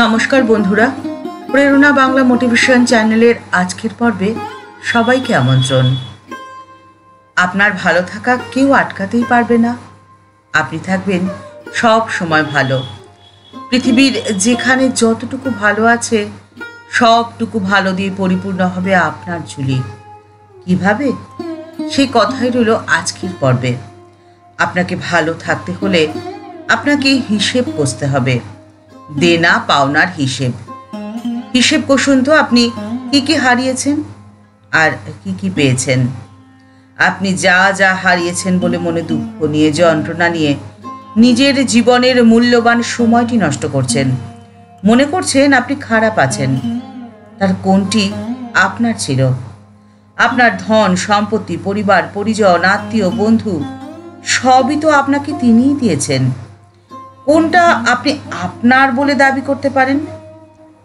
নমস্কার বন্ধুরা, প্রেরণা বাংলা মোটিভেশন চ্যানেলের আজকের পর্বে সবাইকে আমন্ত্রণ। আপনার ভালো থাকা কেউ আটকাতেই পারবে না। আপনি থাকবেন সব সময় ভালো। পৃথিবীর যেখানে যতটুকু ভালো আছে সবটুকু ভালো দিয়ে পরিপূর্ণ হবে আপনার ঝুলি। কিভাবে? সেই কথাই রইল আজকের পর্বে। আপনাকে ভালো থাকতে হলে আপনাকে হিসেব কষতে হবে, দেনা পাওনার হিসেব কষুন তো আপনি কি কি হারিয়েছেন আর কি কি পেয়েছেন। আপনি যা যা হারিয়েছেন বলে মনে দুঃখ নিয়ে, যন্ত্রণা নিয়ে নিজের জীবনের মূল্যবান সময়টি নষ্ট করছেন। মনে করছেন আপনি খারাপ আছেন। তার কোনটি আপনার ছিল? আপনার ধন সম্পত্তি, পরিবার পরিজন, আত্মীয় বন্ধু সবই তো আপনাকে তিনিই দিয়েছেন। কোনটা আপনি আপনার বলে দাবি করতে পারেন?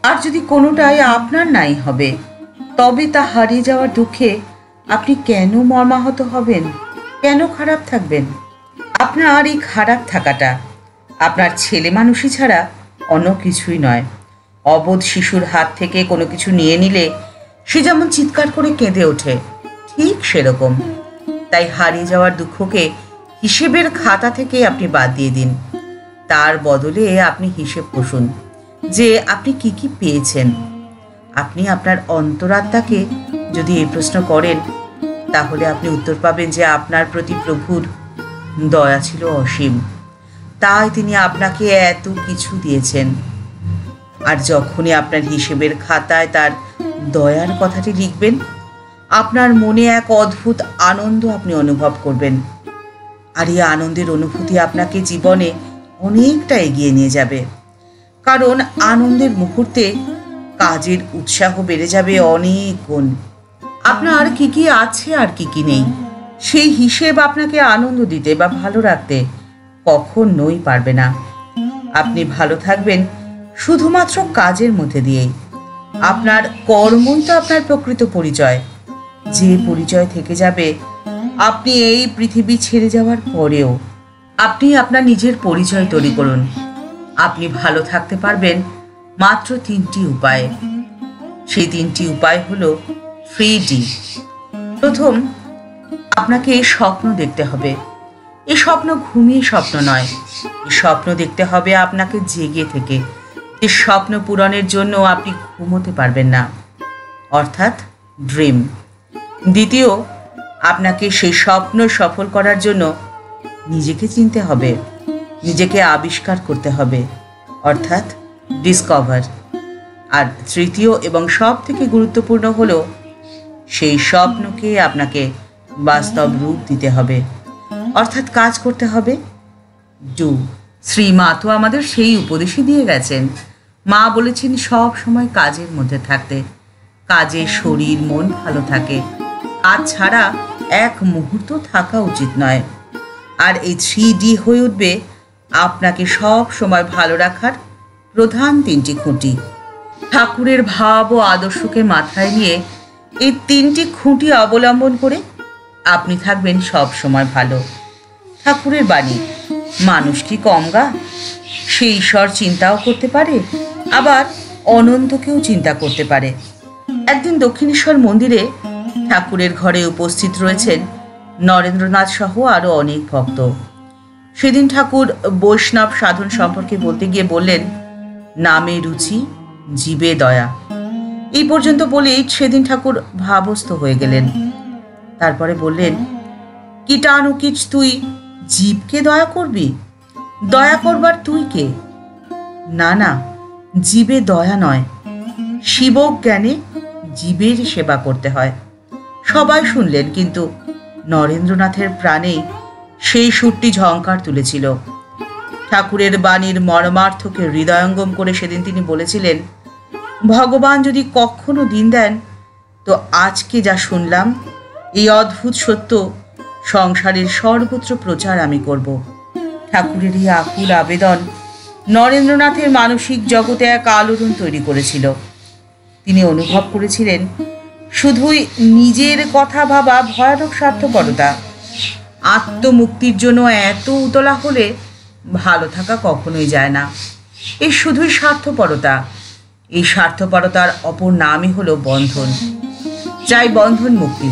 আর যদি কোনোটাই আপনার নাই হবে, তবে তা হারিয়ে যাওয়ার দুঃখে আপনি কেন মর্মাহত হবেন? কেন খারাপ থাকবেন? আপনার এই খারাপ থাকাটা আপনার ছেলে মানুষই ছাড়া অন্য কিছুই নয়। অবোধ শিশুর হাত থেকে কোনো কিছু নিয়ে নিলে সে যেমন চিৎকার করে কেঁদে ওঠে, ঠিক সেরকম। তাই হারিয়ে যাওয়ার দুঃখকে হিসেবের খাতা থেকে আপনি বাদ দিয়ে দিন। তার বদলে আপনি হিসেব কষুন যে আপনি কি কি পেয়েছেন। আপনি আপনার অন্তরাত্মাকে যদি এই প্রশ্ন করেন, তাহলে আপনি উত্তর পাবেন যে আপনার প্রতি প্রভুর দয়া ছিল অসীম। তাই তিনি আপনাকে এত কিছু দিয়েছেন। আর যখনই আপনার হিসেবের খাতায় তার দয়ার কথাটি লিখবেন, আপনার মনে এক অদ্ভুত আনন্দ আপনি অনুভব করবেন। আর এই আনন্দের অনুভূতি আপনাকে জীবনে অনেকটা এগিয়ে নিয়ে যাবে। কারণ আনন্দের মুহূর্তে কাজের উৎসাহ বেড়ে যাবে অনেক গুণ। আপনার কি কি আছে আর কি কি নেই, সেই হিসেব আপনাকে আনন্দ দিতে বা ভালো রাখতে কখনোই পারবে না। আপনি ভালো থাকবেন শুধুমাত্র কাজের মধ্যে দিয়েই। আপনার কর্মই তো আপনার প্রকৃত পরিচয়, যে পরিচয় থেকে যাবে আপনি এই পৃথিবী ছেড়ে যাওয়ার পরেও। আপনি আপনার নিজের পরিচয় তৈরি করুন। আপনি ভালো থাকতে পারবেন মাত্র 3টি উপায়ে। সেই 3টি উপায় হলো 3D। প্রথম, আপনাকে স্বপ্ন দেখতে হবে। এই স্বপ্ন ঘুমিয়ে স্বপ্ন নয়, এই স্বপ্ন দেখতে হবে আপনাকে জেগে থেকে। এই স্বপ্ন পূরণের জন্য আপনি ঘুমোতে পারবেন না, অর্থাৎ ড্রিম। দ্বিতীয়, আপনাকে সেই স্বপ্ন সফল করার জন্য নিজেকে চিনতে হবে, নিজেকে আবিষ্কার করতে হবে, অর্থাৎ ডিসকভার। আর তৃতীয় এবং সব থেকে গুরুত্বপূর্ণ হলো সেই স্বপ্নকে আপনাকে বাস্তব রূপ দিতে হবে, অর্থাৎ কাজ করতে হবে। ডু। শ্রীমা তো আমাদের সেই উপদেশই দিয়ে গেছেন। মা বলেছেন সব সময় কাজের মধ্যে থাকতে। কাজে শরীর মন ভালো থাকে। কাজ ছাড়া এক মুহূর্ত থাকা উচিত নয়। আর এই 3D হয়ে উঠবে আপনাকে সব সময় ভালো রাখার প্রধান 3টি খুঁটি। ঠাকুরের ভাব ও আদর্শকে মাথায় নিয়ে এই 3টি খুঁটি অবলম্বন করে আপনি থাকবেন সব সময় ভালো। ঠাকুরের বাণী, মানুষ কি কম গা? সে ঈশ্বর চিন্তাও করতে পারে, আবার অনন্তকেও চিন্তা করতে পারে। একদিন দক্ষিণেশ্বর মন্দিরে ঠাকুরের ঘরে উপস্থিত রয়েছেন নরেন্দ্রনাথ সহ আরো অনেক ভক্ত। সেদিন ঠাকুর বৈষ্ণব সাধন সম্পর্কে বলতে গিয়ে বললেন, নামে রুচি, জীবে দয়া। এই পর্যন্ত বলেই সেদিন ঠাকুর ভাবস্থ হয়ে গেলেন। তারপরে বললেন, কীটানুকিচ তুই জীবকে দয়া করবি? দয়া করবার তুই কে? না না, জীবে দয়া নয়, শিবজ্ঞানে জীবের সেবা করতে হয়। সবাই শুনলেন, কিন্তু নরেন্দ্রনাথের প্রাণে সেই সুরটি ঝংকার তুলেছিল। ঠাকুরের বাণীর মর্মার্থকে হৃদয়ঙ্গম করে সেদিন তিনি বলেছিলেন, ভগবান যদি কখনো দিন দেন, তো আজকে যা শুনলাম এই অদ্ভুত সত্য সংসারের সর্বত্র প্রচার আমি করব। ঠাকুরের এই আকুল আবেদন নরেন্দ্রনাথের মানসিক জগতে এক আলোড়ন তৈরি করেছিল। তিনি অনুভব করেছিলেন শুধুই নিজের কথা ভাবা ভয়ানক স্বার্থপরতা। আত্মমুক্তির জন্য এত উতলা হলে ভালো থাকা কখনোই যায় না। এই শুধুই স্বার্থপরতা। এই স্বার্থপরতার অপর নামই হলো বন্ধন। চাই বন্ধন মুক্তি।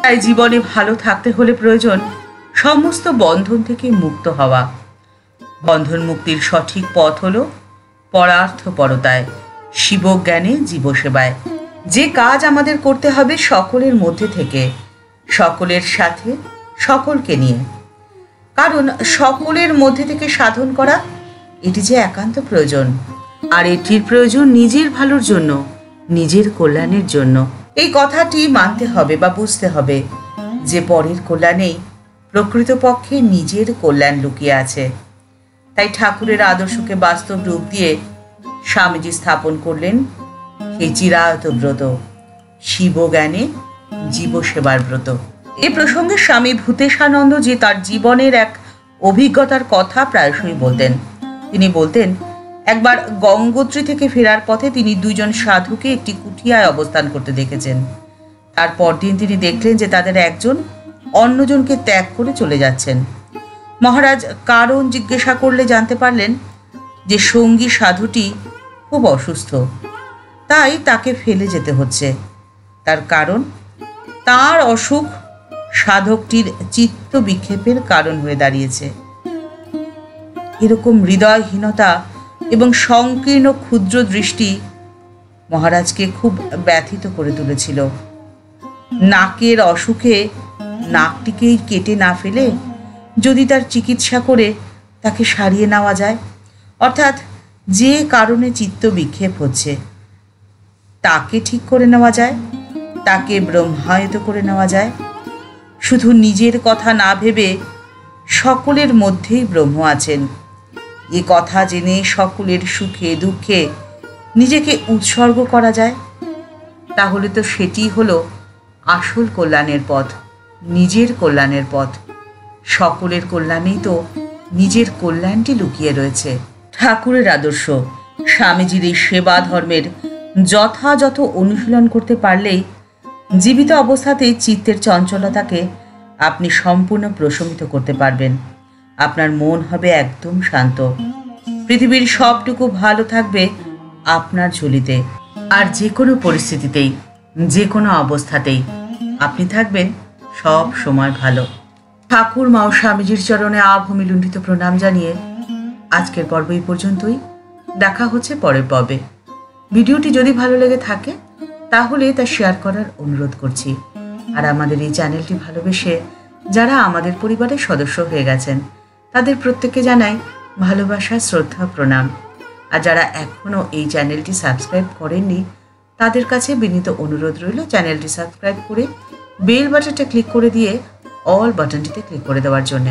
তাই জীবনে ভালো থাকতে হলে প্রয়োজন সমস্ত বন্ধন থেকে মুক্ত হওয়া। বন্ধন মুক্তির সঠিক পথ হলো পরার্থপরতায়, শিবজ্ঞানে, জীবসেবায়। যে কাজ আমাদের করতে হবে সকলের মধ্যে থেকে, সকলের সাথে, সকলকে নিয়ে। কারণ সকলের মধ্যে থেকে সাধন করা এটি যে একান্ত প্রয়োজন, আর এটির প্রয়োজন নিজের ভালোর জন্য, নিজের কল্যাণের জন্য। এই কথাটি মানতে হবে বা বুঝতে হবে যে পরের কল্যাণেই প্রকৃতপক্ষে নিজের কল্যাণ লুকিয়ে আছে। তাই ঠাকুরের আদর্শকে বাস্তব রূপ দিয়ে স্বামীজি স্থাপন করলেন সেই চিরায়ত ব্রত, শিবজ্ঞানে জীবসেবার ব্রত। এ প্রসঙ্গে স্বামী ভূতেশানন্দজি তার জীবনের এক অভিজ্ঞতার কথা প্রায়শই বলতেন। তিনি বলতেন, একবার গঙ্গোত্রী থেকে ফেরার পথে তিনি দুইজন সাধুকে একটি কুঠিয়ায় অবস্থান করতে দেখেছেন। তারপর দিন তিনি দেখলেন যে তাদের একজন অন্যজনকে ত্যাগ করে চলে যাচ্ছেন। মহারাজ কারণ জিজ্ঞাসা করলে জানতে পারলেন যে সঙ্গী সাধুটি খুব অসুস্থ, তাই তাকে ফেলে যেতে হচ্ছে। তার কারণ, তার অসুখ সাধকটির চিত্ত বিক্ষেপের কারণ হয়ে দাঁড়িয়েছে। এরকম হৃদয়হীনতা এবং সংকীর্ণ ক্ষুদ্র দৃষ্টি মহারাজকে খুব ব্যথিত করে তুলেছিল। নাকের অসুখে নাকটিকেই কেটে না ফেলে যদি তার চিকিৎসা করে তাকে সারিয়ে নেওয়া যায়, অর্থাৎ যে কারণে চিত্ত বিক্ষেপ হচ্ছে তাকে ঠিক করে নেওয়া যায়, তাকে ব্রহ্মায়িত করে নেওয়া যায়। শুধু নিজের কথা না ভেবে সকলের মধ্যেই ব্রহ্ম আছেন এ কথা জেনে সকলের সুখে দুঃখে নিজেকে উৎসর্গ করা যায়, তাহলে তো সেটি হলো আসল কল্যাণের পথ, নিজের কল্যাণের পথ। সকলের কল্যাণেই তো নিজের কল্যাণটি লুকিয়ে রয়েছে। ঠাকুরের আদর্শ, স্বামীজির এই সেবা ধর্মের যথাযথ অনুশীলন করতে পারলেই জীবিত অবস্থাতেই চিত্তের চঞ্চলতাকে আপনি সম্পূর্ণ প্রশমিত করতে পারবেন। আপনার মন হবে একদম শান্ত। পৃথিবীর সবটুকু ভালো থাকবে আপনার ঝুলিতে। আর যে কোনো পরিস্থিতিতেই, যে কোনো অবস্থাতেই আপনি থাকবেন সব সময় ভালো। ঠাকুর মা ও স্বামীজির চরণে আভূমি লুণ্ঠিত প্রণাম জানিয়ে আজকের পর্ব এই পর্যন্তই। দেখা হচ্ছে পরের পর্বে। ভিডিওটি যদি ভালো লেগে থাকে তাহলে তা শেয়ার করার অনুরোধ করছি। আর আমাদের এই চ্যানেলটি ভালোবেসে যারা আমাদের পরিবারের সদস্য হয়ে গেছেন তাদের প্রত্যেককে জানাই ভালোবাসা, শ্রদ্ধা, প্রণাম। আর যারা এখনও এই চ্যানেলটি সাবস্ক্রাইব করেননি তাদের কাছে বিনীত অনুরোধ রইল চ্যানেলটি সাবস্ক্রাইব করে বেল বাটনটা ক্লিক করে দিয়ে অল বাটনটিতে ক্লিক করে দেওয়ার জন্য।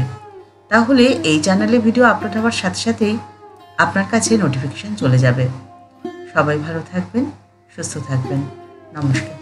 তাহলে এই চ্যানেলে ভিডিও আপলোড হওয়ার সাথে সাথেই আপনার কাছে নোটিফিকেশন চলে যাবে। সবাই ভালো থাকবেন, সুস্থ থাকবেন। নমস্কার।